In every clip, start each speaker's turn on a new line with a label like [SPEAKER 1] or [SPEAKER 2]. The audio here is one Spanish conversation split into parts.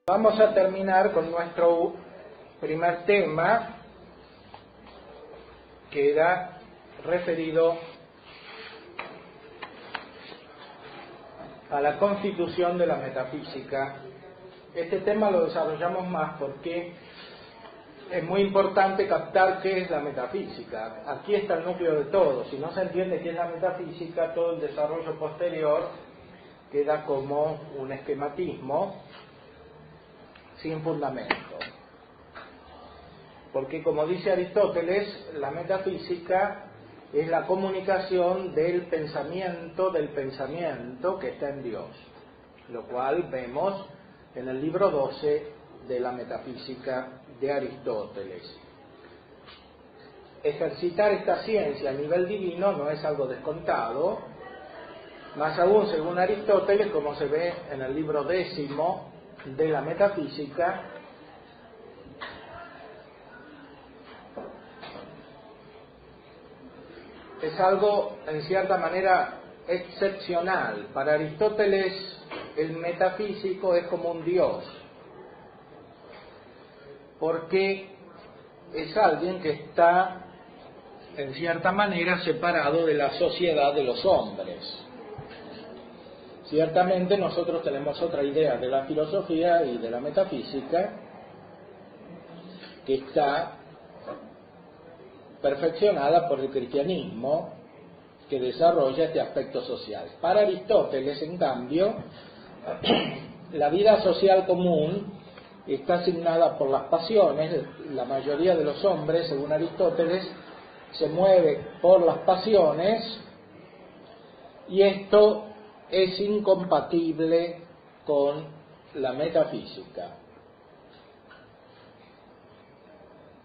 [SPEAKER 1] Vamos a terminar con nuestro primer tema, que era referido a la constitución de la metafísica. Este tema lo desarrollamos más porque es muy importante captar qué es la metafísica. Aquí está el núcleo de todo. Si no se entiende qué es la metafísica, todo el desarrollo posterior queda como un esquematismo sin fundamento. Porque, como dice Aristóteles, la metafísica es la comunicación del pensamiento que está en Dios, lo cual vemos en el libro 12 de la metafísica de Aristóteles. Ejercitar esta ciencia a nivel divino no es algo descontado, más aún según Aristóteles, como se ve en el libro 10 de la metafísica, es algo en cierta manera excepcional. Para Aristóteles el metafísico es como un dios, porque es alguien que está en cierta manera separado de la sociedad de los hombres. Ciertamente nosotros tenemos otra idea de la filosofía y de la metafísica que está perfeccionada por el cristianismo, que desarrolla este aspecto social. Para Aristóteles, en cambio, la vida social común está asignada por las pasiones. La mayoría de los hombres, según Aristóteles, se mueve por las pasiones, y esto es incompatible con la metafísica.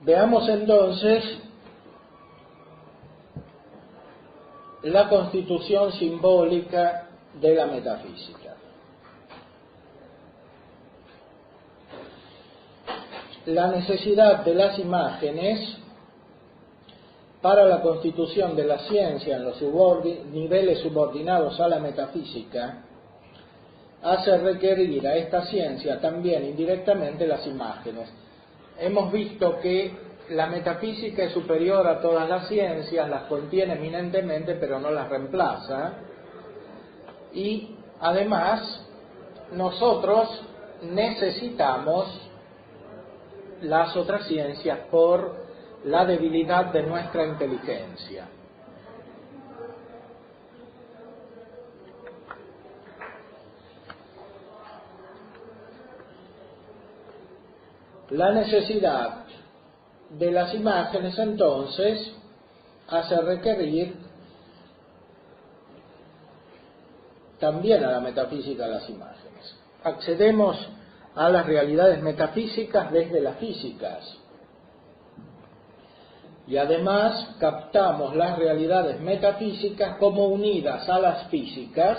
[SPEAKER 1] Veamos entonces la constitución simbólica de la metafísica. La necesidad de las imágenes para la constitución de la ciencia en los niveles subordinados a la metafísica hace requerir a esta ciencia también indirectamente las imágenes. Hemos visto que la metafísica es superior a todas las ciencias, las contiene eminentemente, pero no las reemplaza. Y además, nosotros necesitamos las otras ciencias por la debilidad de nuestra inteligencia. La necesidad de las imágenes, entonces, hace requerir también a la metafísica las imágenes. Accedemos a las realidades metafísicas desde las físicas, y además captamos las realidades metafísicas como unidas a las físicas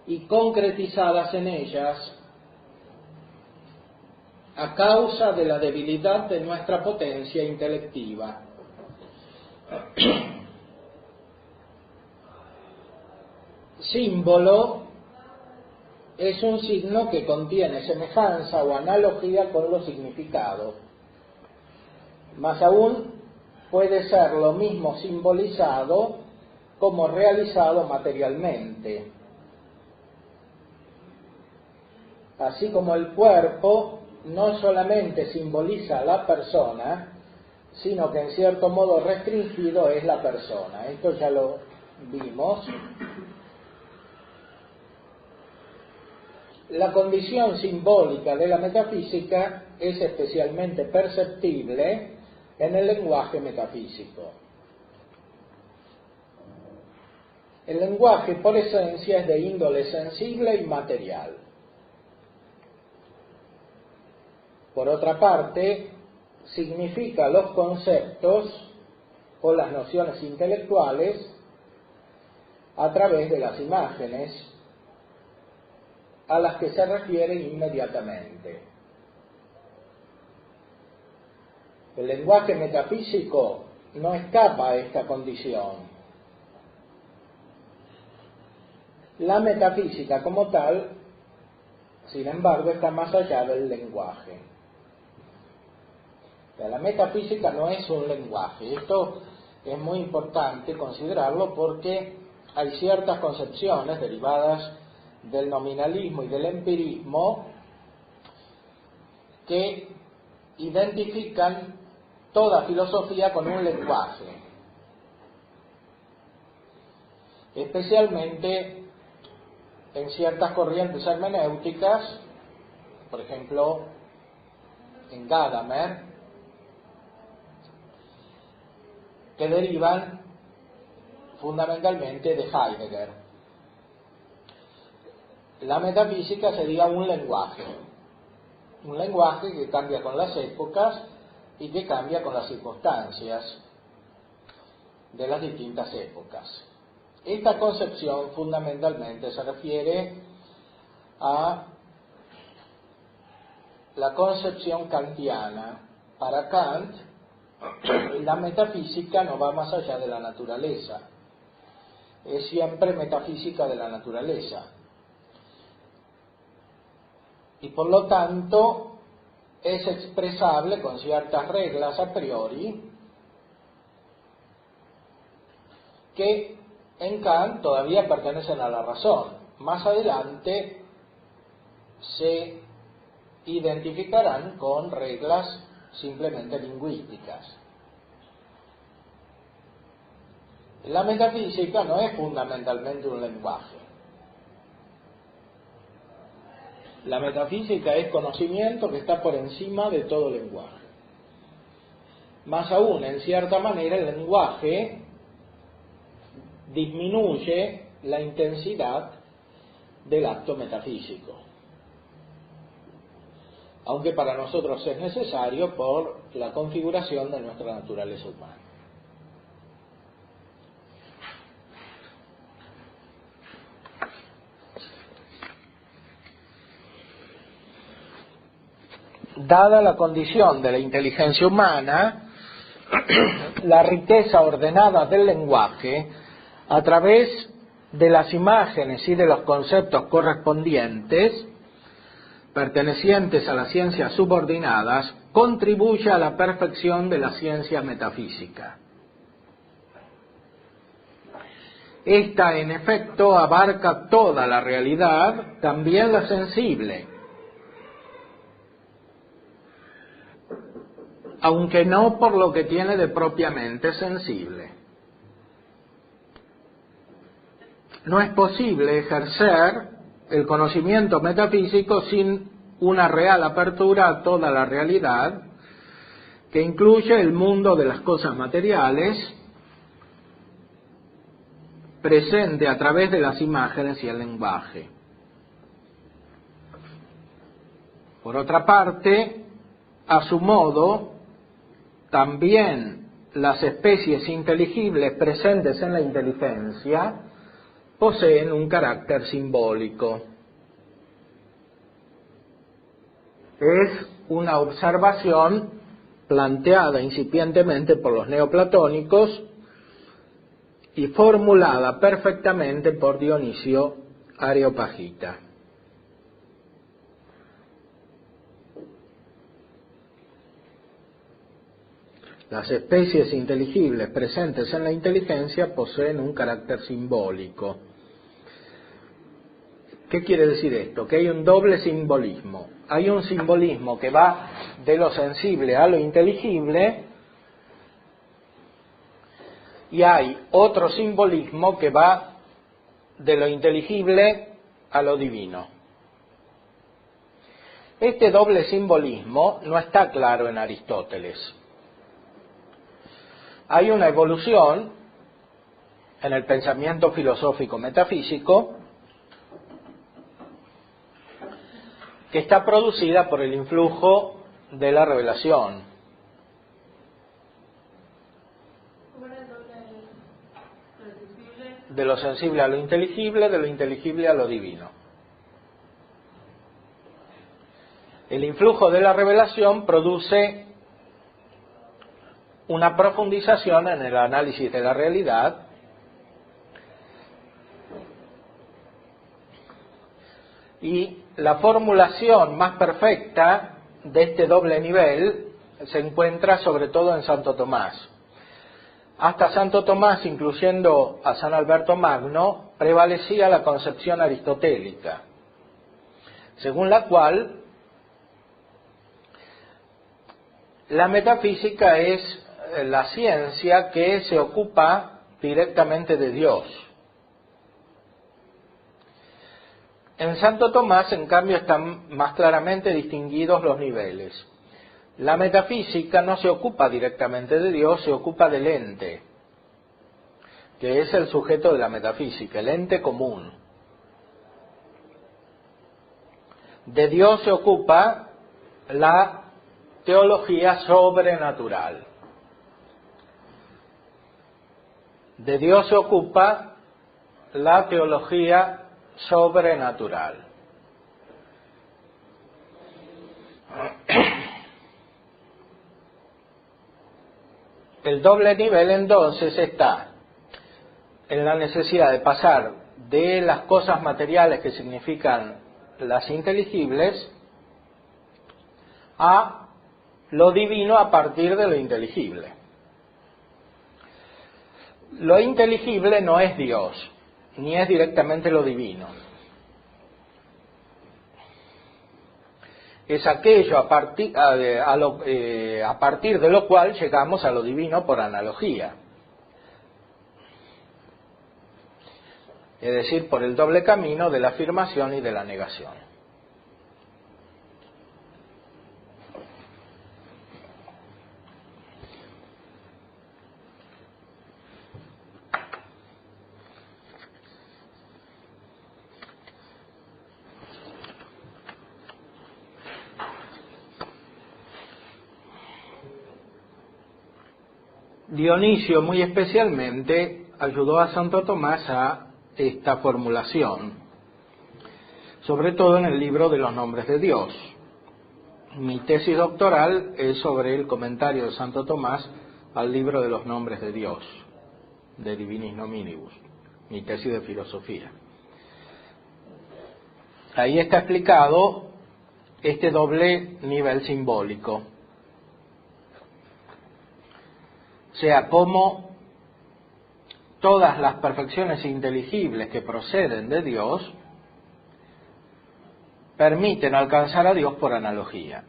[SPEAKER 1] y concretizadas en ellas a causa de la debilidad de nuestra potencia intelectiva. Símbolo es un signo que contiene semejanza o analogía con los significados. Más aún, puede ser lo mismo simbolizado como realizado materialmente. Así como el cuerpo no solamente simboliza a la persona, sino que en cierto modo restringido es la persona. Esto ya lo vimos. La condición simbólica de la metafísica es especialmente perceptible en el lenguaje metafísico. El lenguaje, por esencia, es de índole sensible y material. Por otra parte, significa los conceptos o las nociones intelectuales a través de las imágenes a las que se refiere inmediatamente. El lenguaje metafísico no escapa a esta condición. La metafísica como tal sin embargo, está más allá del lenguaje. O sea, la metafísica no es un lenguaje. Esto es muy importante considerarlo porque hay ciertas concepciones derivadas del nominalismo y del empirismo que identifican toda filosofía con un lenguaje, especialmente en ciertas corrientes hermenéuticas, por ejemplo, en Gadamer, que derivan fundamentalmente de Heidegger. La metafísica sería un lenguaje que cambia con las épocas y que cambia con las circunstancias de las distintas épocas. Esta concepción fundamentalmente se refiere a la concepción kantiana. Para Kant, la metafísica no va más allá de la naturaleza, es siempre metafísica de la naturaleza. Y por lo tanto es expresable con ciertas reglas a priori que en Kant todavía pertenecen a la razón. Más adelante se identificarán con reglas simplemente lingüísticas. La metafísica no es fundamentalmente un lenguaje. La metafísica es conocimiento que está por encima de todo lenguaje. Más aún, en cierta manera, el lenguaje disminuye la intensidad del acto metafísico, aunque para nosotros es necesario por la configuración de nuestra naturaleza humana. Dada la condición de la inteligencia humana, la riqueza ordenada del lenguaje, a través de las imágenes y de los conceptos correspondientes, pertenecientes a las ciencias subordinadas, contribuye a la perfección de la ciencia metafísica. Esta, en efecto, abarca toda la realidad, también la sensible, aunque no por lo que tiene de propiamente sensible. No es posible ejercer el conocimiento metafísico sin una real apertura a toda la realidad, que incluye el mundo de las cosas materiales, presente a través de las imágenes y el lenguaje. Por otra parte, a su modo, también las especies inteligibles presentes en la inteligencia poseen un carácter simbólico. Es una observación planteada incipientemente por los neoplatónicos y formulada perfectamente por Dionisio Areopagita. Las especies inteligibles presentes en la inteligencia poseen un carácter simbólico. ¿Qué quiere decir esto? Que hay un doble simbolismo. Hay un simbolismo que va de lo sensible a lo inteligible y hay otro simbolismo que va de lo inteligible a lo divino. Este doble simbolismo no está claro en Aristóteles. Hay una evolución en el pensamiento filosófico metafísico que está producida por el influjo de la revelación. De lo sensible a lo inteligible, de lo inteligible a lo divino. El influjo de la revelación produce una profundización en el análisis de la realidad y la formulación más perfecta de este doble nivel se encuentra sobre todo en Santo Tomás. Hasta Santo Tomás, incluyendo a San Alberto Magno, prevalecía la concepción aristotélica, según la cual la metafísica es la ciencia que se ocupa directamente de Dios. En Santo Tomás, en cambio, están más claramente distinguidos los niveles. La metafísica no se ocupa directamente de Dios, se ocupa del ente, que es el sujeto de la metafísica, el ente común. De Dios se ocupa la teología sobrenatural. De Dios se ocupa la teología sobrenatural. El doble nivel entonces está en la necesidad de pasar de las cosas materiales que significan las inteligibles a lo divino a partir de lo inteligible. Lo inteligible no es Dios, ni es directamente lo divino. Es aquello a partir de lo cual llegamos a lo divino por analogía. Es decir, por el doble camino de la afirmación y de la negación. Dionisio muy especialmente ayudó a Santo Tomás a esta formulación, sobre todo en el libro de los nombres de Dios. Mi tesis doctoral es sobre el comentario de Santo Tomás al libro de los nombres de Dios, de Divinis Nominibus, mi tesis de filosofía. Ahí está explicado este doble nivel simbólico. O sea, cómo todas las perfecciones inteligibles que proceden de Dios permiten alcanzar a Dios por analogía.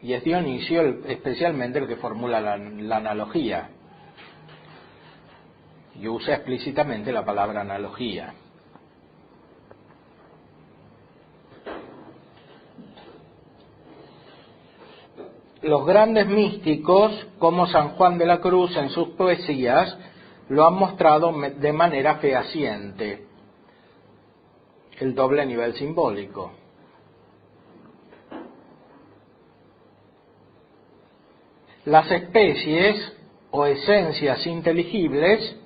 [SPEAKER 1] Y es Dionisio especialmente el que formula la analogía. Y usa explícitamente la palabra analogía. Los grandes místicos, como San Juan de la Cruz en sus poesías, lo han mostrado de manera fehaciente, el doble nivel simbólico. Las especies o esencias inteligibles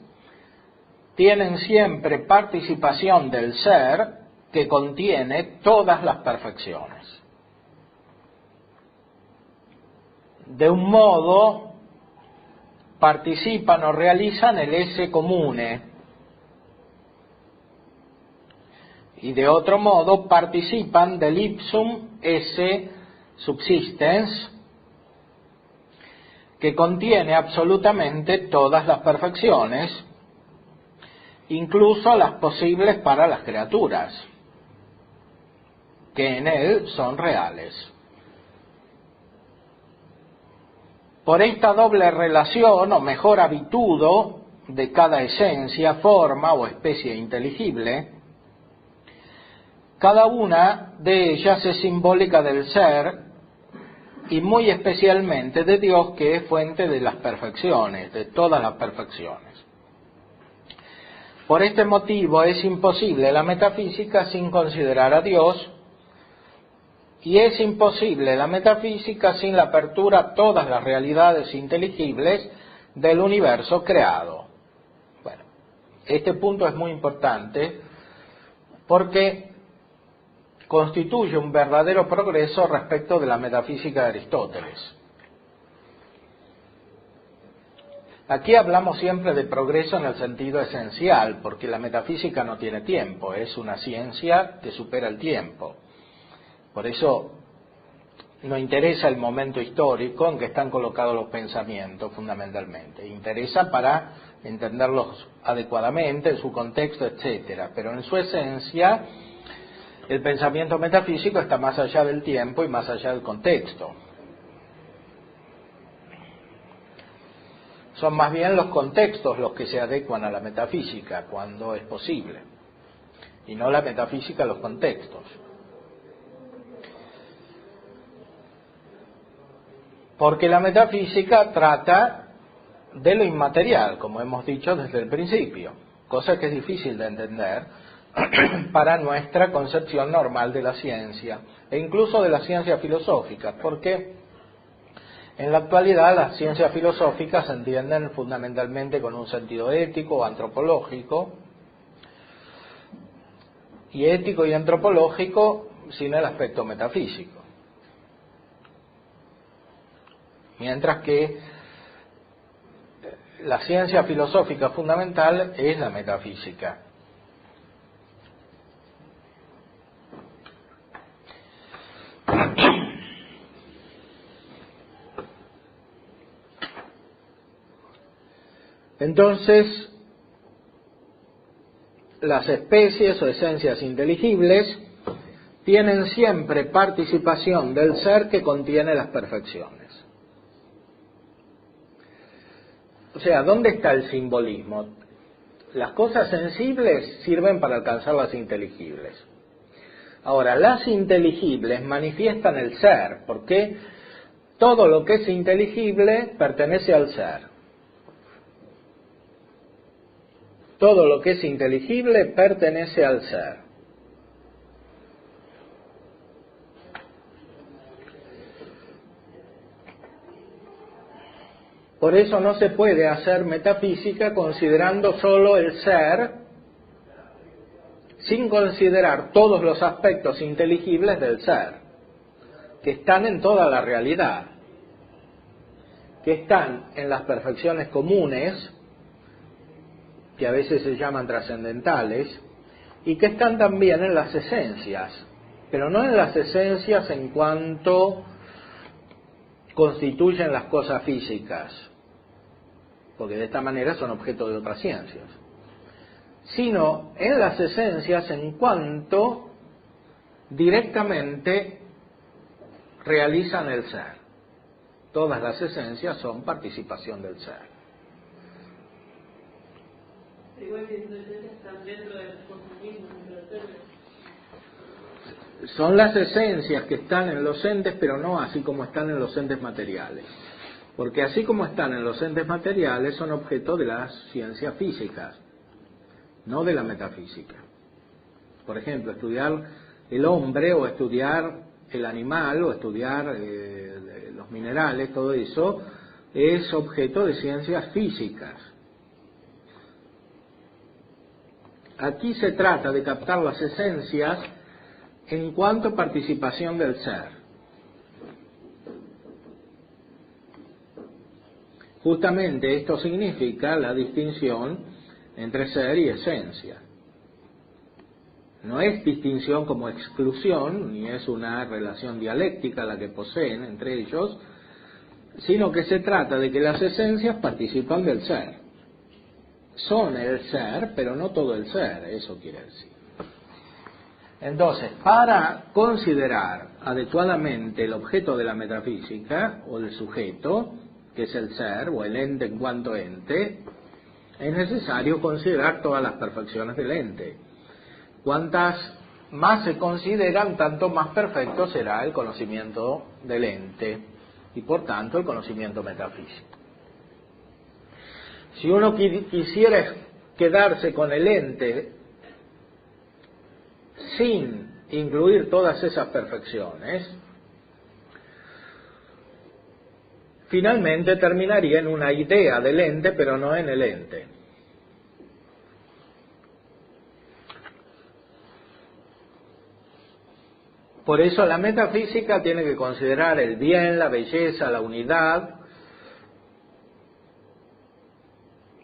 [SPEAKER 1] tienen siempre participación del ser que contiene todas las perfecciones. De un modo participan o realizan el esse comune y de otro modo participan del ipsum esse subsistens, que contiene absolutamente todas las perfecciones, incluso las posibles para las criaturas, que en él son reales. Por esta doble relación, o mejor habitudo, de cada esencia, forma o especie inteligible, cada una de ellas es simbólica del ser y muy especialmente de Dios, que es fuente de las perfecciones, de todas las perfecciones. Por este motivo es imposible la metafísica sin considerar a Dios, y es imposible la metafísica sin la apertura a todas las realidades inteligibles del universo creado. Bueno, este punto es muy importante porque constituye un verdadero progreso respecto de la metafísica de Aristóteles. Aquí hablamos siempre de progreso en el sentido esencial, porque la metafísica no tiene tiempo, es una ciencia que supera el tiempo. Por eso no interesa el momento histórico en que están colocados los pensamientos, fundamentalmente. Interesa para entenderlos adecuadamente, en su contexto, etcétera. Pero en su esencia, el pensamiento metafísico está más allá del tiempo y más allá del contexto. Son más bien los contextos los que se adecuan a la metafísica cuando es posible, y no la metafísica a los contextos. Porque la metafísica trata de lo inmaterial, como hemos dicho desde el principio, cosa que es difícil de entender para nuestra concepción normal de la ciencia, e incluso de la ciencia filosófica, porque en la actualidad las ciencias filosóficas se entienden fundamentalmente con un sentido ético o antropológico, y ético y antropológico sin el aspecto metafísico. Mientras que la ciencia filosófica fundamental es la metafísica. Entonces, las especies o esencias inteligibles tienen siempre participación del ser que contiene las perfecciones. O sea, ¿dónde está el simbolismo? Las cosas sensibles sirven para alcanzar las inteligibles. Ahora, las inteligibles manifiestan el ser, porque todo lo que es inteligible pertenece al ser. Todo lo que es inteligible pertenece al ser. Por eso no se puede hacer metafísica considerando solo el ser, sin considerar todos los aspectos inteligibles del ser, que están en toda la realidad, que están en las perfecciones comunes, que a veces se llaman trascendentales, y que están también en las esencias, pero no en las esencias en cuanto constituyen las cosas físicas, porque de esta manera son objeto de otras ciencias, sino en las esencias en cuanto directamente realizan el ser. Todas las esencias son participación del ser.
[SPEAKER 2] Igual que las esencias están dentro de nosotros mismos,
[SPEAKER 1] son las esencias que están en los entes, pero no así como están en los entes materiales. Porque así como están en los entes materiales, son objeto de las ciencias físicas, no de la metafísica. Por ejemplo, estudiar el hombre, o estudiar el animal, o estudiar los minerales, todo eso es objeto de ciencias físicas. Aquí se trata de captar las esencias en cuanto participación del ser. Justamente esto significa la distinción entre ser y esencia. No es distinción como exclusión, ni es una relación dialéctica la que poseen entre ellos, sino que se trata de que las esencias participan del ser. Son el ser, pero no todo el ser, eso quiere decir. Entonces, para considerar adecuadamente el objeto de la metafísica, o el sujeto, que es el ser, o el ente en cuanto ente, es necesario considerar todas las perfecciones del ente. Cuantas más se consideran, tanto más perfecto será el conocimiento del ente, y por tanto el conocimiento metafísico. Si uno quisiera quedarse con el ente sin incluir todas esas perfecciones, finalmente terminaría en una idea del ente, pero no en el ente. Por eso la metafísica tiene que considerar el bien, la belleza, la unidad,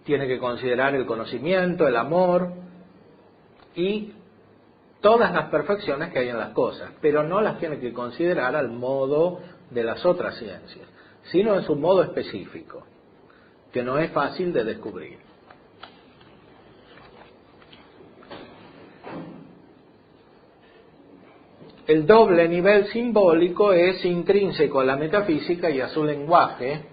[SPEAKER 1] tiene que considerar el conocimiento, el amor, y todas las perfecciones que hay en las cosas, pero no las tiene que considerar al modo de las otras ciencias, sino en su modo específico, que no es fácil de descubrir. El doble nivel simbólico es intrínseco a la metafísica y a su lenguaje.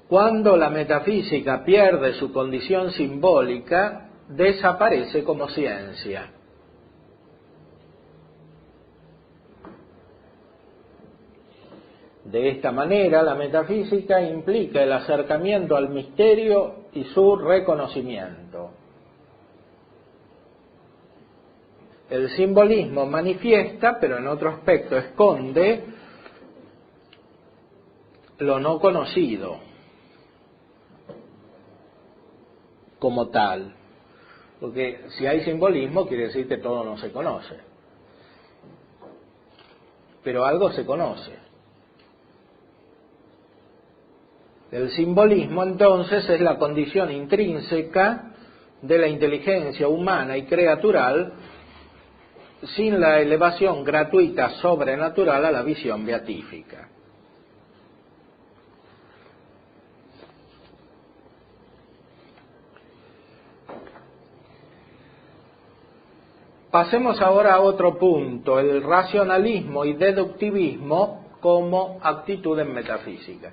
[SPEAKER 1] Cuando la metafísica pierde su condición simbólica, desaparece como ciencia. De esta manera, la metafísica implica el acercamiento al misterio y su reconocimiento. El simbolismo manifiesta, pero en otro aspecto esconde, lo no conocido como tal. Porque si hay simbolismo, quiere decir que todo no se conoce. Pero algo se conoce. El simbolismo, entonces, es la condición intrínseca de la inteligencia humana y creatural, sin la elevación gratuita sobrenatural a la visión beatífica. Pasemos ahora a otro punto, el racionalismo y deductivismo como actitud en metafísica.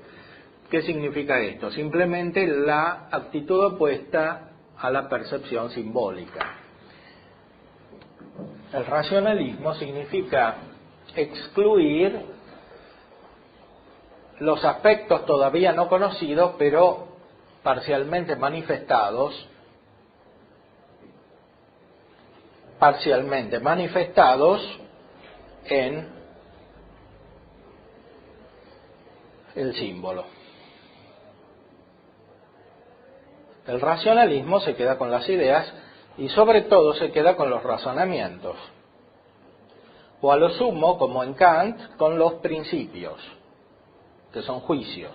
[SPEAKER 1] ¿Qué significa esto? Simplemente la actitud opuesta a la percepción simbólica. El racionalismo significa excluir los aspectos todavía no conocidos, pero parcialmente manifestados en el símbolo. El racionalismo se queda con las ideas y sobre todo se queda con los razonamientos, o a lo sumo, como en Kant, con los principios, que son juicios.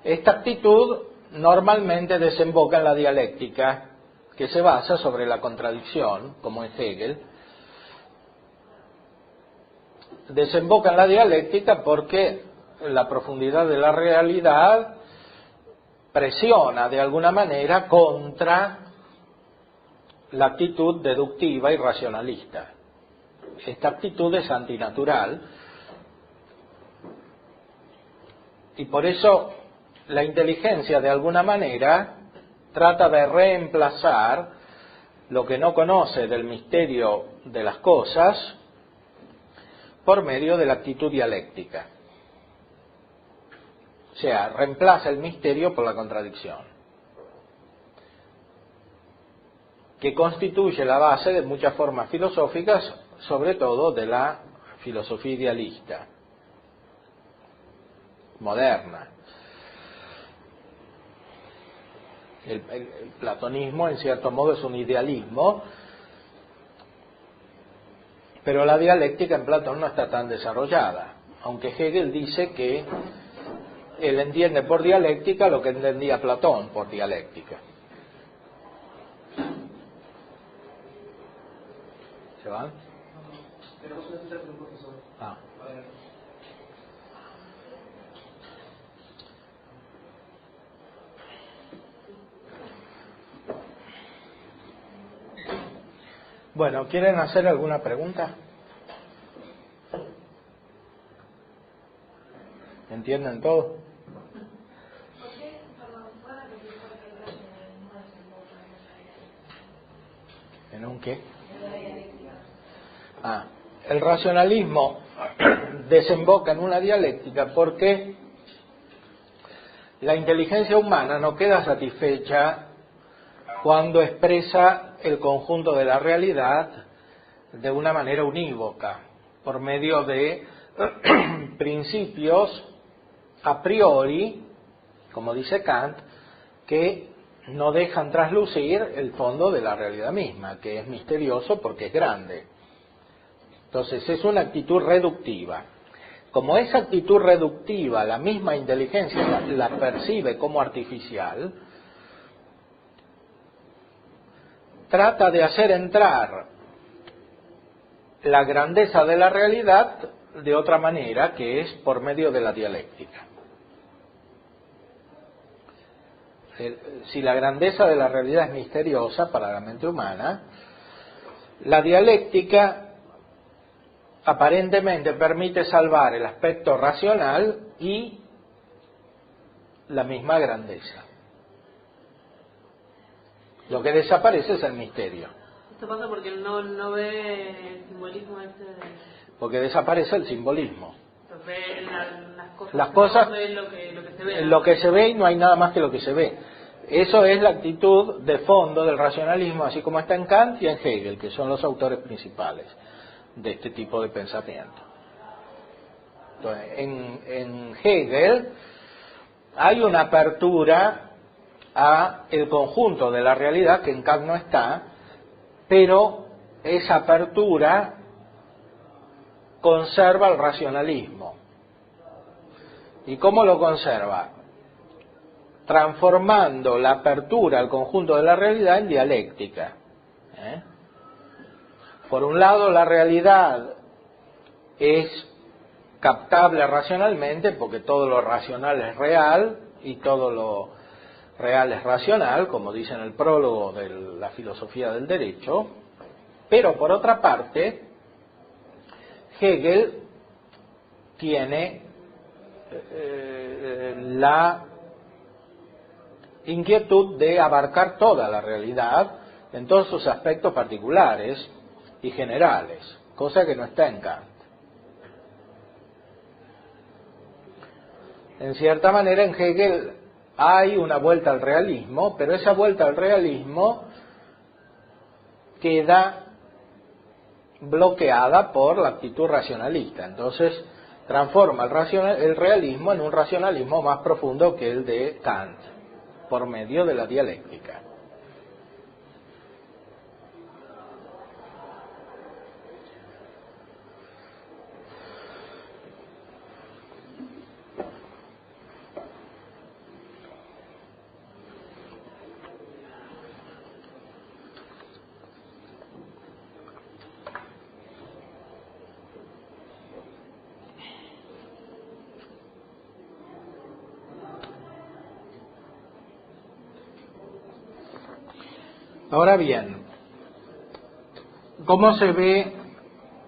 [SPEAKER 1] Esta actitud normalmente desemboca en la dialéctica, que se basa sobre la contradicción, como en Hegel. Desemboca en la dialéctica porque la profundidad de la realidad presiona de alguna manera contra la actitud deductiva y racionalista. Esta actitud es antinatural y por eso la inteligencia de alguna manera trata de reemplazar lo que no conoce del misterio de las cosas por medio de la actitud dialéctica. O sea, reemplaza el misterio por la contradicción, que constituye la base de muchas formas filosóficas, sobre todo de la filosofía idealista, moderna. El platonismo, en cierto modo, es un idealismo, pero la dialéctica en Platón no está tan desarrollada, aunque Hegel dice que él entiende por dialéctica lo que entendía Platón por dialéctica. ¿Se van?
[SPEAKER 3] Tenemos una cita con un profesor.
[SPEAKER 1] Ah. Bueno, ¿quieren hacer alguna pregunta? ¿Entienden todo? ¿En un qué? El racionalismo desemboca en una dialéctica porque la inteligencia humana no queda satisfecha cuando expresa el conjunto de la realidad de una manera unívoca, por medio de principios a priori, como dice Kant, que no dejan traslucir el fondo de la realidad misma, que es misterioso porque es grande. Entonces es una actitud reductiva. como esa actitud reductiva, la misma inteligencia la percibe como artificial, trata de hacer entrar la grandeza de la realidad de otra manera, que es por medio de la dialéctica. Si la grandeza de la realidad es misteriosa para la mente humana, la dialéctica aparentemente permite salvar el aspecto racional y la misma grandeza. Lo que desaparece es el misterio.
[SPEAKER 2] Esto pasa porque no ve el simbolismo ese de...
[SPEAKER 1] Porque desaparece el simbolismo.
[SPEAKER 2] Ve
[SPEAKER 1] Las cosas
[SPEAKER 2] no ve lo que se ve.
[SPEAKER 1] Lo que se ve y no hay nada más que lo que se ve. Eso es la actitud de fondo del racionalismo, así como está en Kant y en Hegel, que son los autores principales de este tipo de pensamiento. Entonces, en Hegel hay una apertura a el conjunto de la realidad que en Kant no está, pero esa apertura conserva el racionalismo. ¿Y cómo lo conserva? Transformando la apertura al conjunto de la realidad en dialéctica. Por un lado, la realidad es captable racionalmente, porque todo lo racional es real y todo lo real es racional, como dice en el prólogo de la filosofía del derecho, pero por otra parte, Hegel tiene la inquietud de abarcar toda la realidad en todos sus aspectos particulares y generales, cosa que no está en Kant. En cierta manera en Hegel hay una vuelta al realismo, pero esa vuelta al realismo queda bloqueada por la actitud racionalista. Entonces transforma el realismo en un racionalismo más profundo que el de Kant, por medio de la dialéctica. Ahora bien, ¿cómo se ve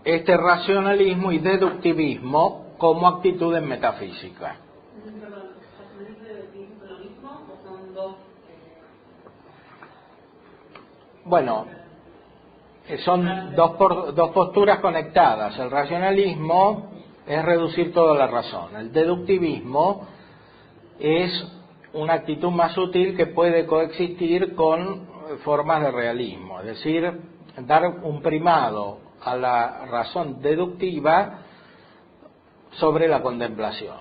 [SPEAKER 1] este racionalismo y deductivismo como actitud en metafísica?
[SPEAKER 2] Perdón, ¿racionalismo y deductivismo lo mismo o son dos?
[SPEAKER 1] Bueno, son dos posturas conectadas. El racionalismo es reducir todo a la razón. El deductivismo es una actitud más sutil que puede coexistir con formas de realismo, es decir, dar un primado a la razón deductiva sobre la contemplación.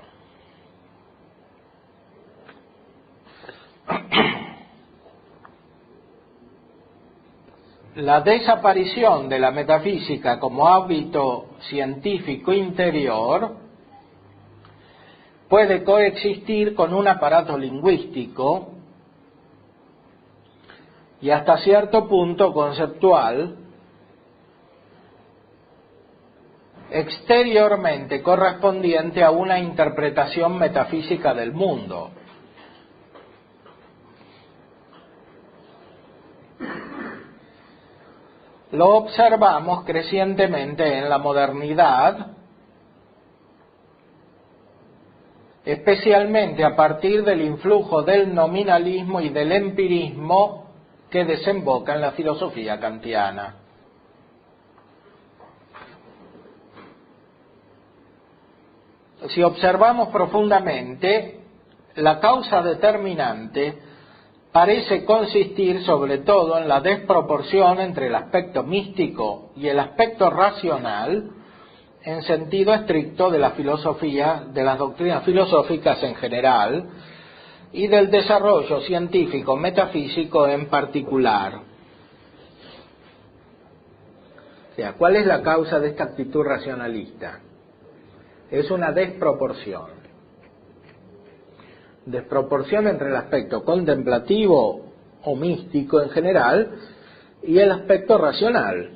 [SPEAKER 1] La desaparición de la metafísica como hábito científico interior puede coexistir con un aparato lingüístico y hasta cierto punto conceptual, exteriormente correspondiente a una interpretación metafísica del mundo. Lo observamos crecientemente en la modernidad, especialmente a partir del influjo del nominalismo y del empirismo que desemboca en la filosofía kantiana. Si observamos profundamente, la causa determinante parece consistir sobre todo en la desproporción entre el aspecto místico y el aspecto racional en sentido estricto de la filosofía, de las doctrinas filosóficas en general, y del desarrollo científico metafísico en particular. O sea, ¿cuál es la causa de esta actitud racionalista? es una desproporción. Desproporción entre el aspecto contemplativo o místico en general y el aspecto racional,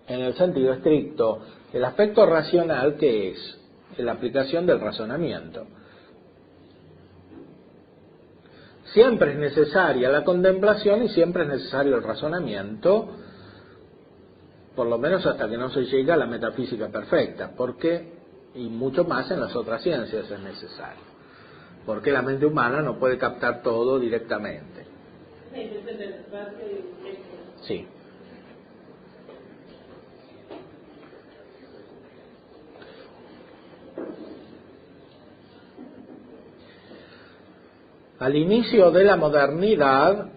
[SPEAKER 1] en el sentido estricto. El aspecto racional, ¿qué es? La aplicación del razonamiento. Siempre es necesaria la contemplación y siempre es necesario el razonamiento, por lo menos hasta que no se llegue a la metafísica perfecta, porque, y mucho más en las otras ciencias es necesario, porque la mente humana no puede captar todo directamente. Sí. Al inicio de la modernidad,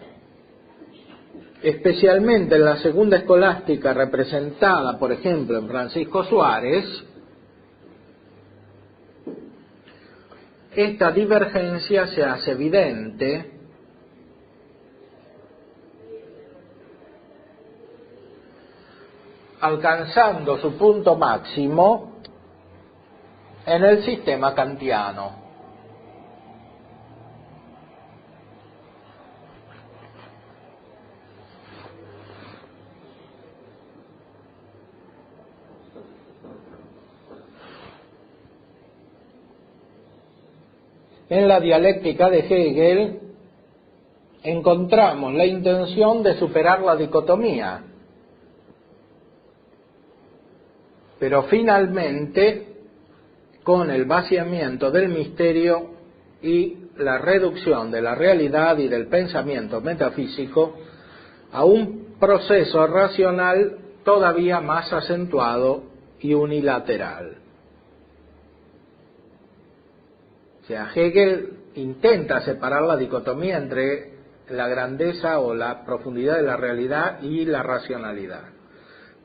[SPEAKER 1] especialmente en la segunda escolástica representada, por ejemplo, en Francisco Suárez, esta divergencia se hace evidente alcanzando su punto máximo en el sistema kantiano. En la dialéctica de Hegel encontramos la intención de superar la dicotomía, pero finalmente con el vaciamiento del misterio y la reducción de la realidad y del pensamiento metafísico a un proceso racional todavía más acentuado y unilateral. O sea, Hegel intenta separar la dicotomía entre la grandeza o la profundidad de la realidad y la racionalidad,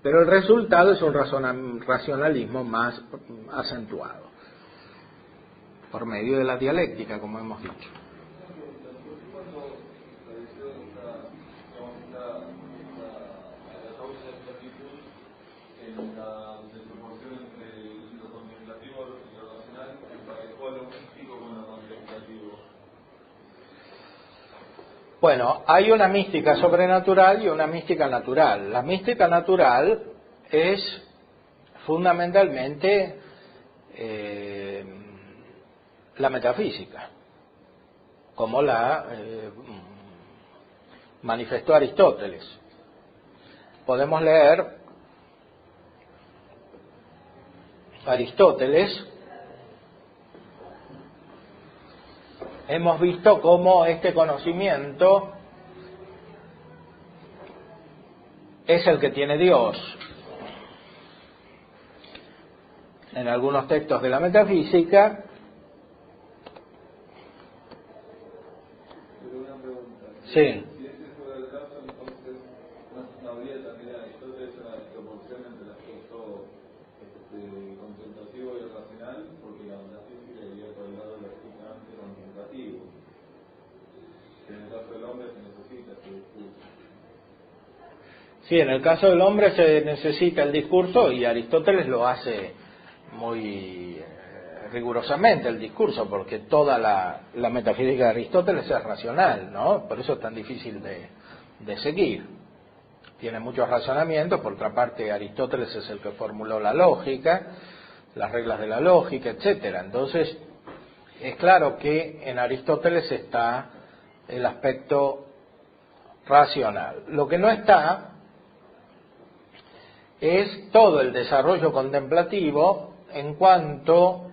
[SPEAKER 1] pero el resultado es un racionalismo más acentuado, por medio de la dialéctica, como hemos dicho. Bueno, hay una mística sobrenatural y una mística natural. La mística natural es fundamentalmente la metafísica, como la manifestó Aristóteles. Podemos leer Aristóteles. Hemos visto cómo este conocimiento es el que tiene Dios. En algunos textos de la metafísica.
[SPEAKER 4] Pero una pregunta.
[SPEAKER 1] Sí.
[SPEAKER 4] Si ese fuera el caso, entonces no habría también Aristóteles una desproporción entre el aspecto contemplativo y el racional, porque la metafísica iría por el lado estrictamente contemplativo. En el caso del hombre se necesita ese discurso.
[SPEAKER 1] Sí, en el caso del hombre se necesita el discurso y Aristóteles lo hace muy rigurosamente el discurso, porque toda la metafísica de Aristóteles es racional, ¿no? Por eso es tan difícil de seguir. Tiene muchos razonamientos. Por otra parte, Aristóteles es el que formuló la lógica, las reglas de la lógica, etcétera. Entonces, es claro que en Aristóteles está el aspecto racional. Lo que no está es todo el desarrollo contemplativo en cuanto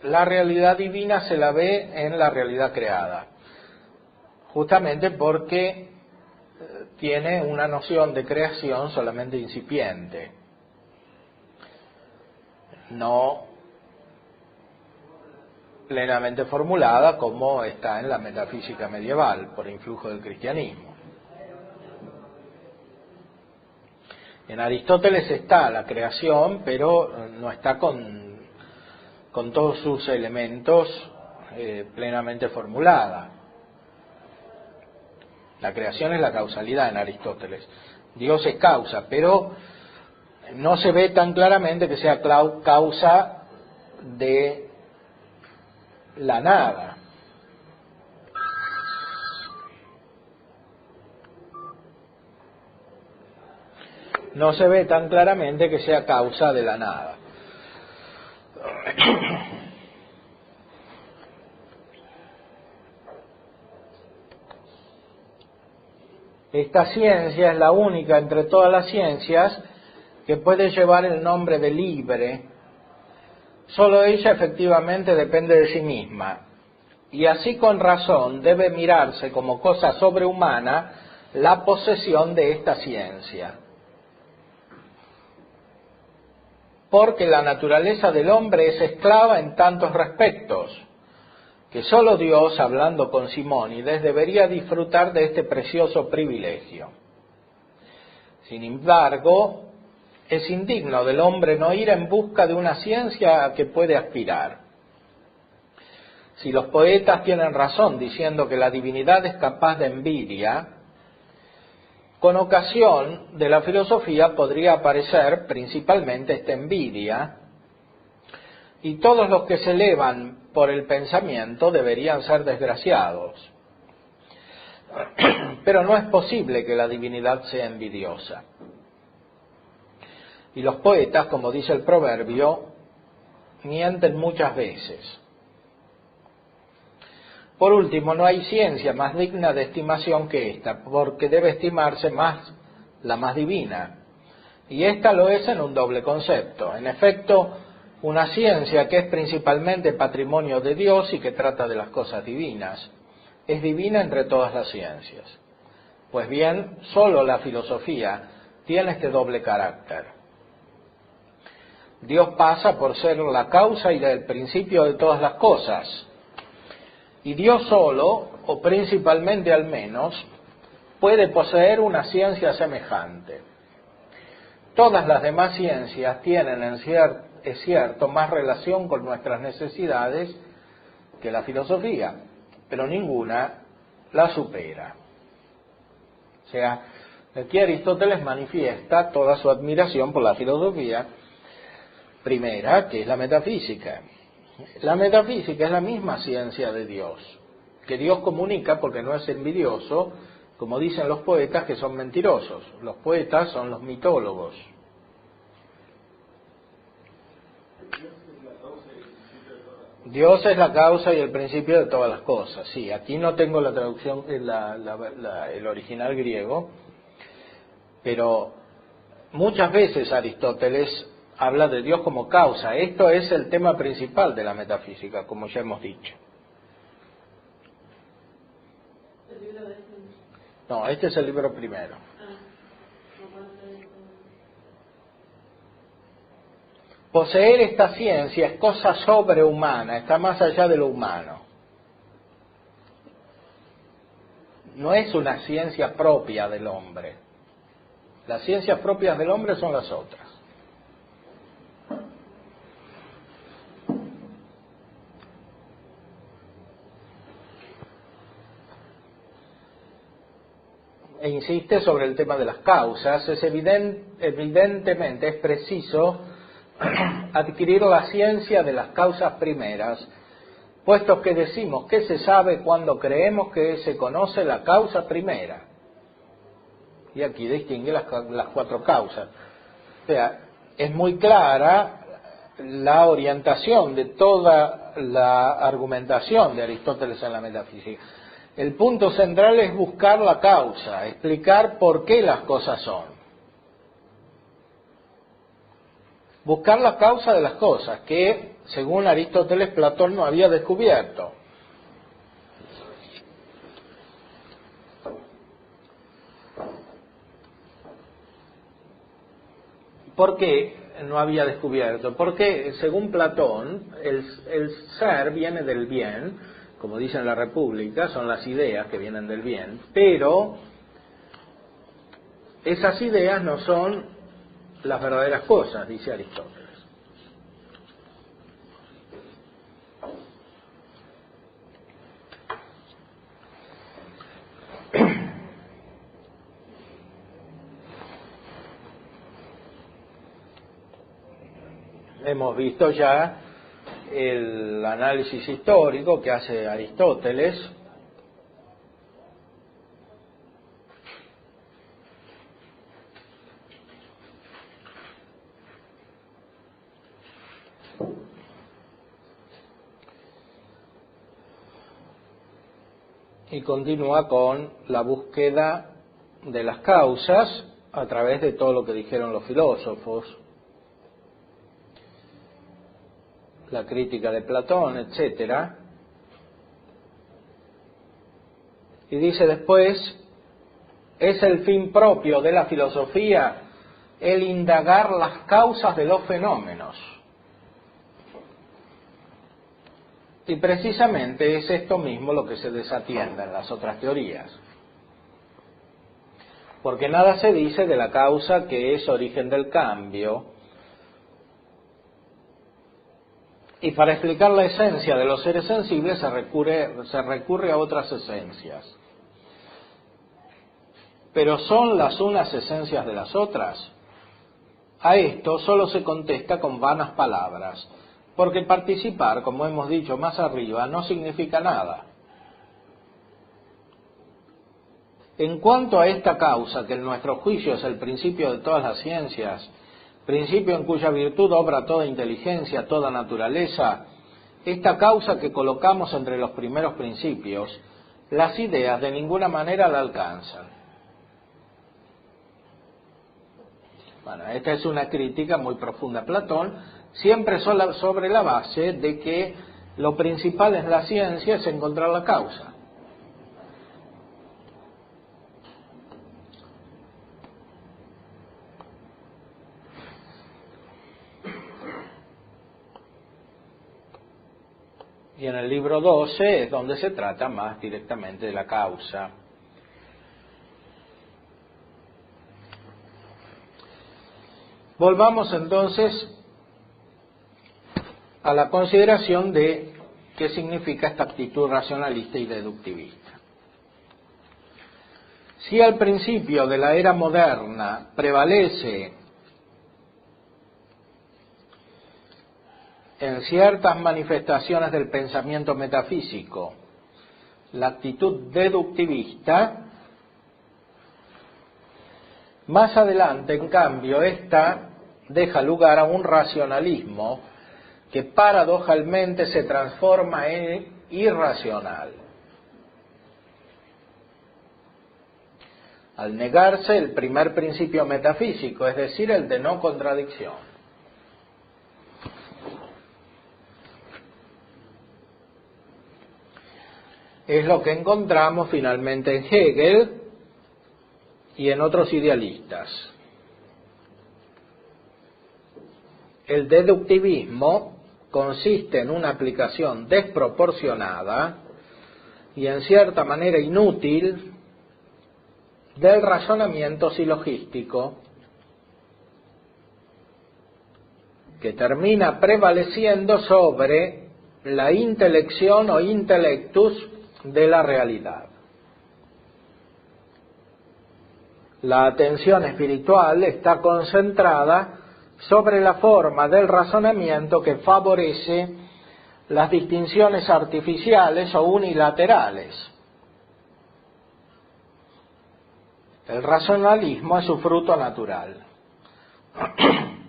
[SPEAKER 1] la realidad divina se la ve en la realidad creada, justamente porque tiene una noción de creación solamente incipiente, no plenamente formulada como está en la metafísica medieval por influjo del cristianismo. En Aristóteles está la creación, pero no está con todos sus elementos plenamente formulada. La creación es la causalidad en Aristóteles. Dios es causa, pero no se ve tan claramente que sea causa de la nada. No se ve tan claramente que sea causa de la nada. Esta ciencia es la única entre todas las ciencias que puede llevar el nombre de libre. Solo ella efectivamente depende de sí misma, y así con razón debe mirarse como cosa sobrehumana la posesión de esta ciencia. Porque la naturaleza del hombre es esclava en tantos respectos, que solo Dios, hablando con Simónides, debería disfrutar de este precioso privilegio. Sin embargo, es indigno del hombre no ir en busca de una ciencia a que puede aspirar. Si los poetas tienen razón diciendo que la divinidad es capaz de envidia, con ocasión de la filosofía podría aparecer principalmente esta envidia, y todos los que se elevan por el pensamiento deberían ser desgraciados. Pero no es posible que la divinidad sea envidiosa. Y los poetas, como dice el proverbio, mienten muchas veces. Por último, no hay ciencia más digna de estimación que esta, porque debe estimarse más la más divina. Y esta lo es en un doble concepto. En efecto, una ciencia que es principalmente patrimonio de Dios y que trata de las cosas divinas, es divina entre todas las ciencias. Pues bien, solo la filosofía tiene este doble carácter. Dios pasa por ser la causa y el principio de todas las cosas. Y Dios solo, o principalmente al menos, puede poseer una ciencia semejante. Todas las demás ciencias tienen, es cierto, más relación con nuestras necesidades que la filosofía, pero ninguna la supera. O sea, aquí Aristóteles manifiesta toda su admiración por la filosofía primera, que es la metafísica. La metafísica es la misma ciencia de Dios, que Dios comunica porque no es envidioso, como dicen los poetas que son mentirosos. Los poetas son los mitólogos. Dios es la causa y el principio de todas las cosas. Sí, aquí no tengo la traducción, el original griego, pero muchas veces Aristóteles habla de Dios como causa. Esto es el tema principal de la metafísica, como ya hemos dicho.
[SPEAKER 2] El libro de
[SPEAKER 1] No, este es el libro primero. Poseer esta ciencia es cosa sobrehumana, está más allá de lo humano. No es una ciencia propia del hombre. Las ciencias propias del hombre son las otras. E insiste sobre el tema de las causas. Es evidentemente es preciso adquirir la ciencia de las causas primeras, puesto que decimos que se sabe cuando creemos que se conoce la causa primera. Y aquí distingue las cuatro causas. O sea, es muy clara la orientación de toda la argumentación de Aristóteles en la metafísica. El punto central es buscar la causa, explicar por qué las cosas son. Buscar la causa de las cosas, que según Aristóteles Platón no había descubierto. ¿Por qué no había descubierto? Porque según Platón, el ser viene del bien, como dice en la República, son las ideas que vienen del bien, pero esas ideas no son las verdaderas cosas, dice Aristóteles. Hemos visto ya el análisis histórico que hace Aristóteles, y continúa con la búsqueda de las causas a través de todo lo que dijeron los filósofos, la crítica de Platón, etcétera. Y dice después, es el fin propio de la filosofía el indagar las causas de los fenómenos. Y precisamente es esto mismo lo que se desatiende en las otras teorías. Porque nada se dice de la causa que es origen del cambio. Y para explicar la esencia de los seres sensibles se recurre a otras esencias. Pero ¿son las unas esencias de las otras? A esto solo se contesta con vanas palabras. Porque participar, como hemos dicho más arriba, no significa nada. En cuanto a esta causa, que en nuestro juicio es el principio de todas las ciencias, principio en cuya virtud obra toda inteligencia, toda naturaleza, esta causa que colocamos entre los primeros principios, las ideas de ninguna manera la alcanzan. Bueno, esta es una crítica muy profunda a Platón, siempre sobre la base de que lo principal en la ciencia es encontrar la causa. Y en el libro 12 es donde se trata más directamente de la causa. Volvamos entonces a la consideración de qué significa esta actitud racionalista y deductivista. Si al principio de la era moderna prevalece en ciertas manifestaciones del pensamiento metafísico la actitud deductivista, más adelante, en cambio, esta deja lugar a un racionalismo que paradojalmente se transforma en irracional. Al negarse el primer principio metafísico, es decir, el de no contradicción. Es lo que encontramos finalmente en Hegel y en otros idealistas. El deductivismo consiste en una aplicación desproporcionada y en cierta manera inútil del razonamiento silogístico, que termina prevaleciendo sobre la intelección o intellectus de la realidad. La atención espiritual está concentrada sobre la forma del razonamiento que favorece las distinciones artificiales o unilaterales. El racionalismo es su fruto natural.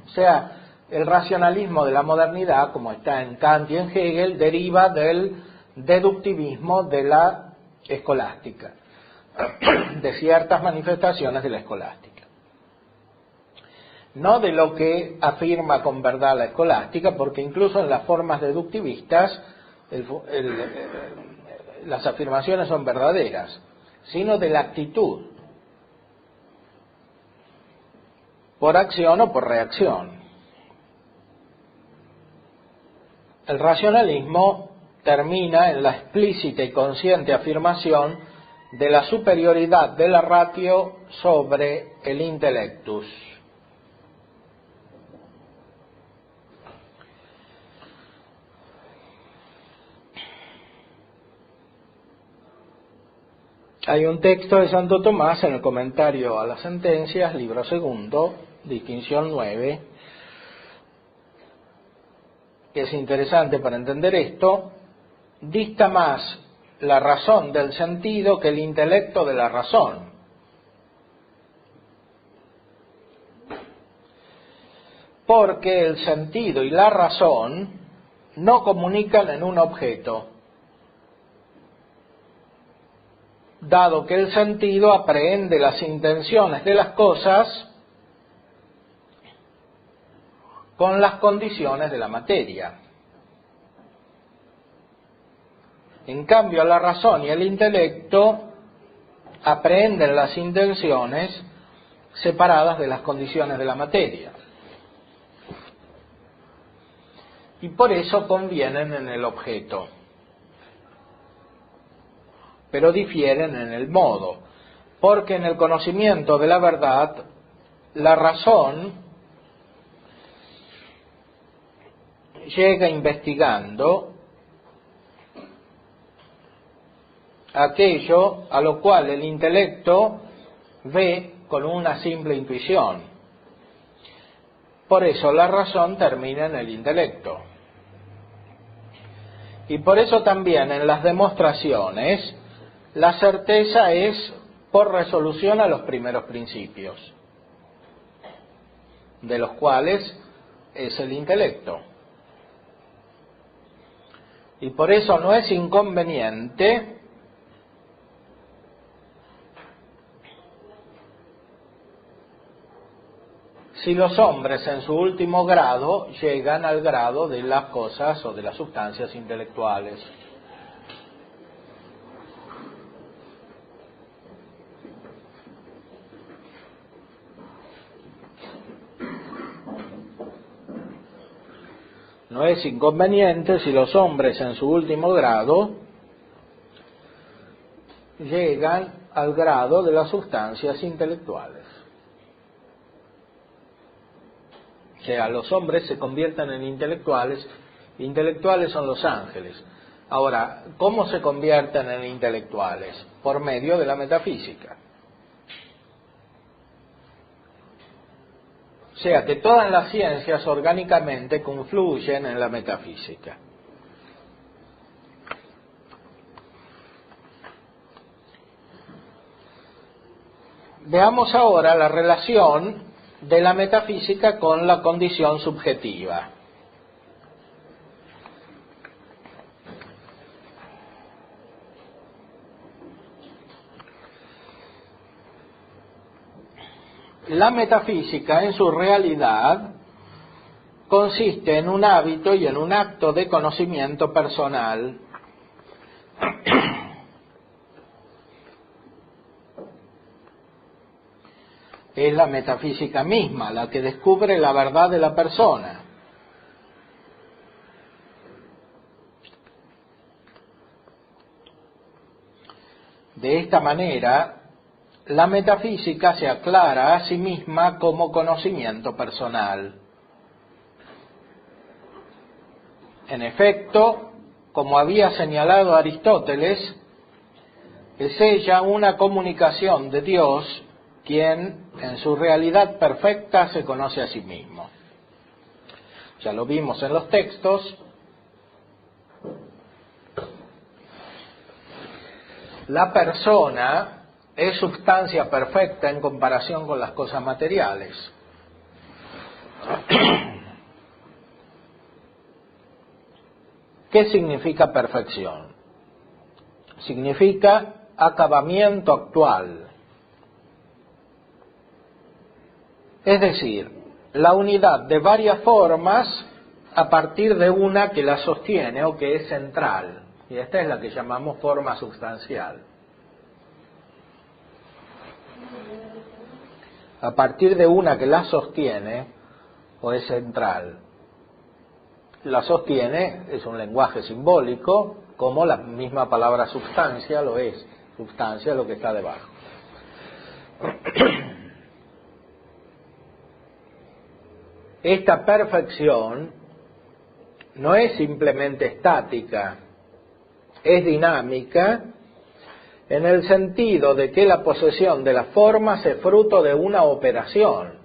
[SPEAKER 1] O sea, el racionalismo de la modernidad, como está en Kant y en Hegel, deriva del deductivismo de la escolástica, de ciertas manifestaciones de la escolástica. No de lo que afirma con verdad la escolástica, porque incluso en las formas deductivistas las afirmaciones son verdaderas, sino de la actitud, por acción o por reacción. El racionalismo termina en la explícita y consciente afirmación de la superioridad de la ratio sobre el intellectus. Hay un texto de Santo Tomás en el comentario a las sentencias, libro segundo, distinción 9, que es interesante para entender esto, dista más la razón del sentido que el intelecto de la razón. Porque el sentido y la razón no comunican en un objeto, dado que el sentido aprehende las intenciones de las cosas con las condiciones de la materia. En cambio, la razón y el intelecto aprehenden las intenciones separadas de las condiciones de la materia. Y por eso convienen en el objeto, pero difieren en el modo, porque en el conocimiento de la verdad, la razón llega investigando aquello a lo cual el intelecto ve con una simple intuición. Por eso la razón termina en el intelecto. Y por eso también en las demostraciones la certeza es por resolución a los primeros principios, de los cuales es el intelecto. Y por eso no es inconveniente si los hombres en su último grado llegan al grado de las cosas o de las sustancias intelectuales. No es inconveniente si los hombres en su último grado llegan al grado de las sustancias intelectuales. O sea, los hombres se conviertan en intelectuales son los ángeles. Ahora, ¿cómo se convierten en intelectuales? Por medio de la metafísica. O sea, que todas las ciencias orgánicamente confluyen en la metafísica. Veamos ahora la relación de la metafísica con la condición subjetiva. La metafísica en su realidad consiste en un hábito y en un acto de conocimiento personal. Es la metafísica misma la que descubre la verdad de la persona. De esta manera, la metafísica se aclara a sí misma como conocimiento personal. En efecto, como había señalado Aristóteles, es ella una comunicación de Dios, quien en su realidad perfecta se conoce a sí mismo. Ya lo vimos en los textos. La persona es sustancia perfecta en comparación con las cosas materiales. ¿Qué significa perfección? Significa acabamiento actual. Es decir, la unidad de varias formas a partir de una que la sostiene o que es central. Y esta es la que llamamos forma sustancial. A partir de una que la sostiene o es central. La sostiene es un lenguaje simbólico, como la misma palabra sustancia lo es. Sustancia es lo que está debajo. Esta perfección no es simplemente estática, es dinámica en el sentido de que la posesión de las formas es fruto de una operación.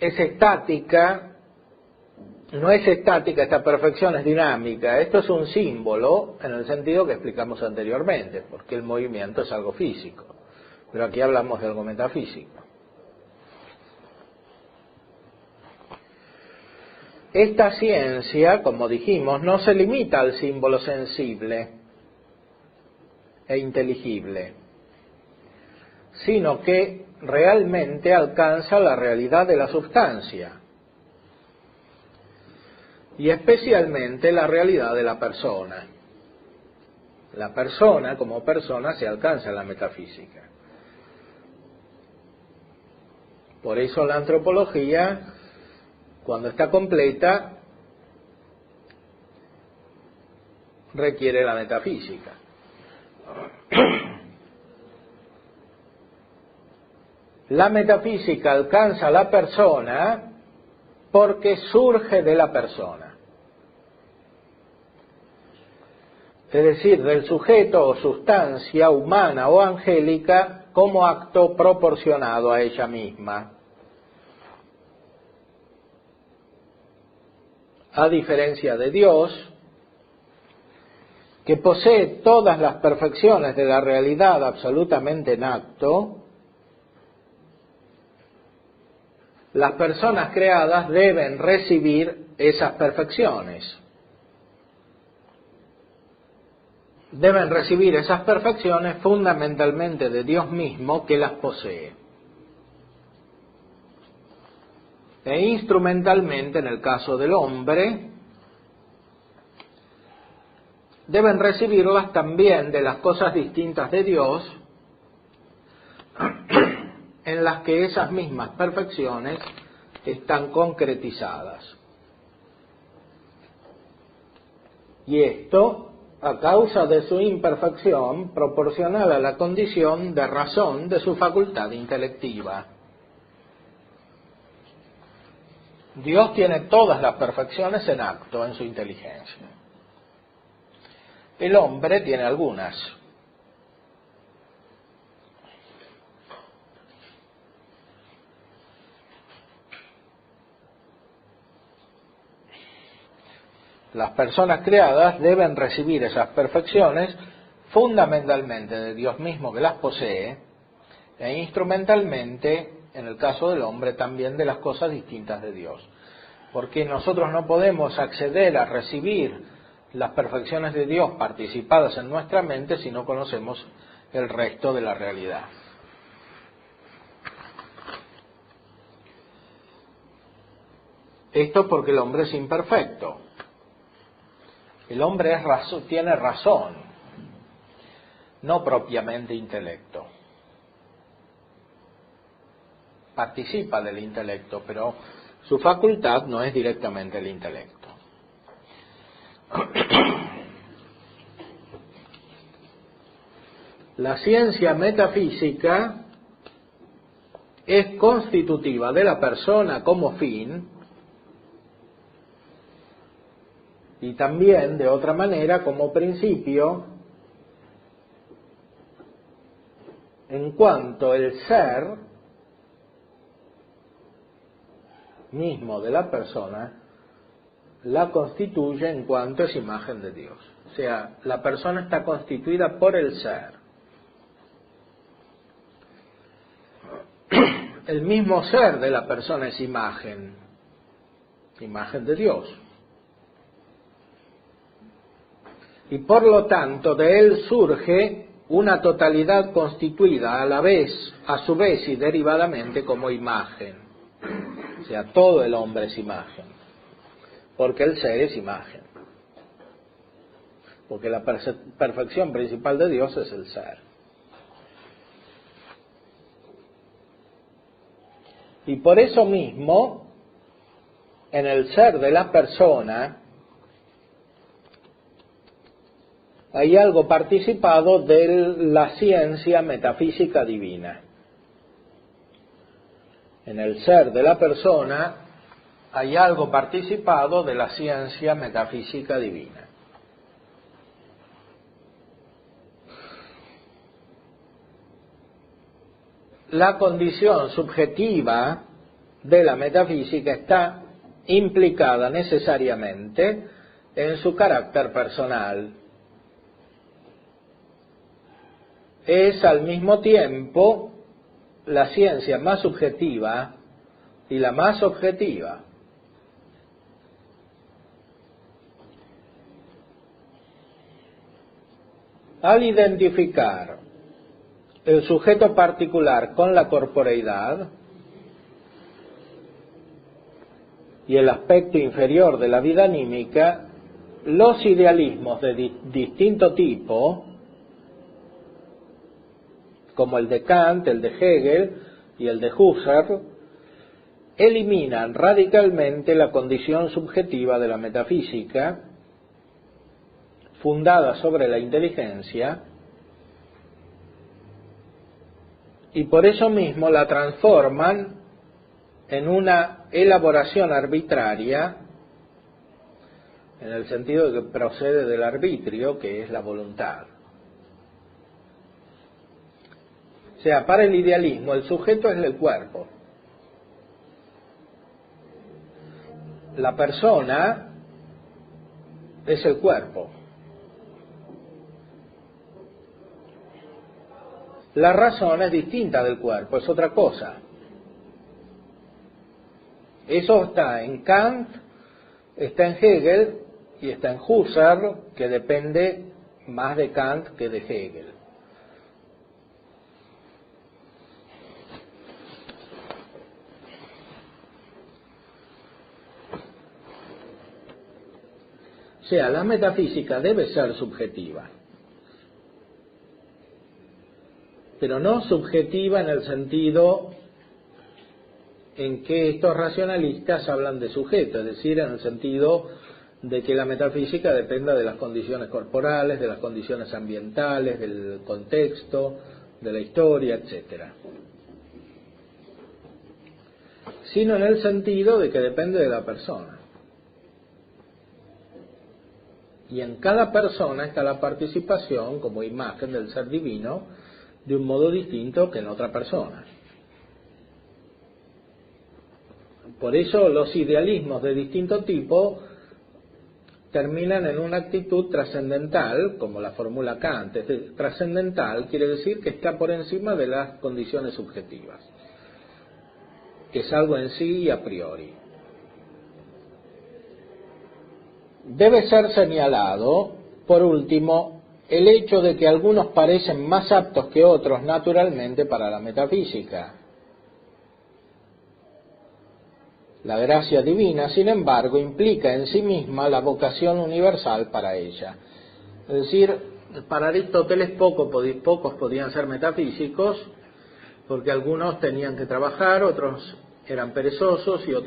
[SPEAKER 1] es estática, no es estática, esta perfección es dinámica. Esto es un símbolo en el sentido que explicamos anteriormente, porque el movimiento es algo físico, pero aquí hablamos de algo metafísico. Esta ciencia, como dijimos, no se limita al símbolo sensible e inteligible, sino que realmente alcanza la realidad de la substancia y especialmente la realidad de la persona. La persona, como persona, se alcanza en la metafísica. Por eso la antropología, cuando está completa, requiere la metafísica. La metafísica alcanza a la persona porque surge de la persona. Es decir, del sujeto o sustancia humana o angélica como acto proporcionado a ella misma. A diferencia de Dios, que posee todas las perfecciones de la realidad absolutamente en acto, las personas creadas deben recibir esas perfecciones. Deben recibir esas perfecciones fundamentalmente de Dios mismo, que las posee. E instrumentalmente, en el caso del hombre, deben recibirlas también de las cosas distintas de Dios, en las que esas mismas perfecciones están concretizadas. Y esto, a causa de su imperfección, proporcional a la condición de razón de su facultad intelectiva. Dios tiene todas las perfecciones en acto en su inteligencia. El hombre tiene algunas. Las personas creadas deben recibir esas perfecciones fundamentalmente de Dios mismo, que las posee, e instrumentalmente, en el caso del hombre, también de las cosas distintas de Dios. Porque nosotros no podemos acceder a recibir las perfecciones de Dios participadas en nuestra mente si no conocemos el resto de la realidad. Esto porque el hombre es imperfecto. El hombre tiene razón, no propiamente intelecto. Participa del intelecto, pero su facultad no es directamente el intelecto. La ciencia metafísica es constitutiva de la persona como fin, y también, de otra manera, como principio, en cuanto el ser mismo de la persona la constituye en cuanto es imagen de Dios. O sea, la persona está constituida por el ser. El mismo ser de la persona es imagen de Dios. Y por lo tanto de él surge una totalidad constituida a su vez y derivadamente como imagen. O sea, todo el hombre es imagen, porque el ser es imagen. Porque la perfección principal de Dios es el ser. Y por eso mismo, en el ser de la persona, hay algo participado de la ciencia metafísica divina. En el ser de la persona hay algo participado de la ciencia metafísica divina. La condición subjetiva de la metafísica está implicada necesariamente en su carácter personal. Es al mismo tiempo la ciencia más subjetiva y la más objetiva. Al identificar el sujeto particular con la corporeidad y el aspecto inferior de la vida anímica, los idealismos de distinto tipo, como el de Kant, el de Hegel y el de Husserl, eliminan radicalmente la condición subjetiva de la metafísica, fundada sobre la inteligencia, y por eso mismo la transforman en una elaboración arbitraria, en el sentido de que procede del arbitrio, que es la voluntad. O sea, para el idealismo el sujeto es el cuerpo. La persona es el cuerpo. La razón es distinta del cuerpo, es otra cosa. Eso está en Kant, está en Hegel y está en Husserl, que depende más de Kant que de Hegel. O sea, la metafísica debe ser subjetiva, pero no subjetiva en el sentido en que estos racionalistas hablan de sujeto, es decir, en el sentido de que la metafísica dependa de las condiciones corporales, de las condiciones ambientales, del contexto, de la historia, etc. Sino en el sentido de que depende de la persona. Y en cada persona está la participación como imagen del ser divino de un modo distinto que en otra persona. Por eso los idealismos de distinto tipo terminan en una actitud trascendental, como la formula Kant. Trascendental quiere decir que está por encima de las condiciones subjetivas, que es algo en sí y a priori. Debe ser señalado, por último, el hecho de que algunos parecen más aptos que otros naturalmente para la metafísica. La gracia divina, sin embargo, implica en sí misma la vocación universal para ella. Es decir, para Aristóteles pocos podían ser metafísicos, porque algunos tenían que trabajar, otros eran perezosos y a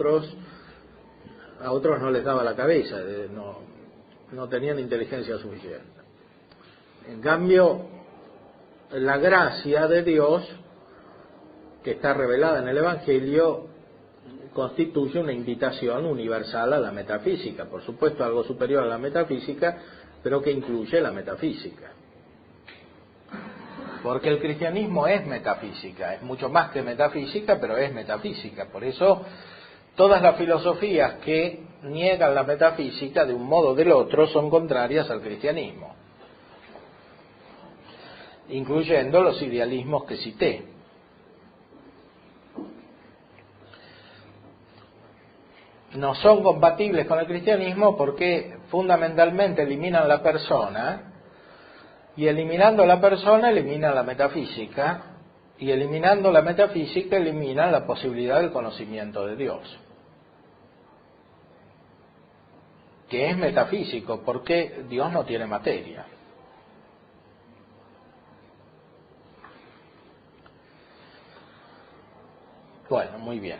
[SPEAKER 1] otros no les daba la cabeza, no tenían inteligencia suficiente. En cambio, la gracia de Dios, que está revelada en el Evangelio, constituye una invitación universal a la metafísica, por supuesto algo superior a la metafísica, pero que incluye la metafísica. Porque el cristianismo es metafísica, es mucho más que metafísica, pero es metafísica. Por eso todas las filosofías que niegan la metafísica de un modo o del otro son contrarias al cristianismo, incluyendo los idealismos que cité. No son compatibles con el cristianismo porque fundamentalmente eliminan la persona, y eliminando la persona eliminan la metafísica, y eliminando la metafísica eliminan la posibilidad del conocimiento de Dios, que es metafísico porque Dios no tiene materia. Bueno, muy bien.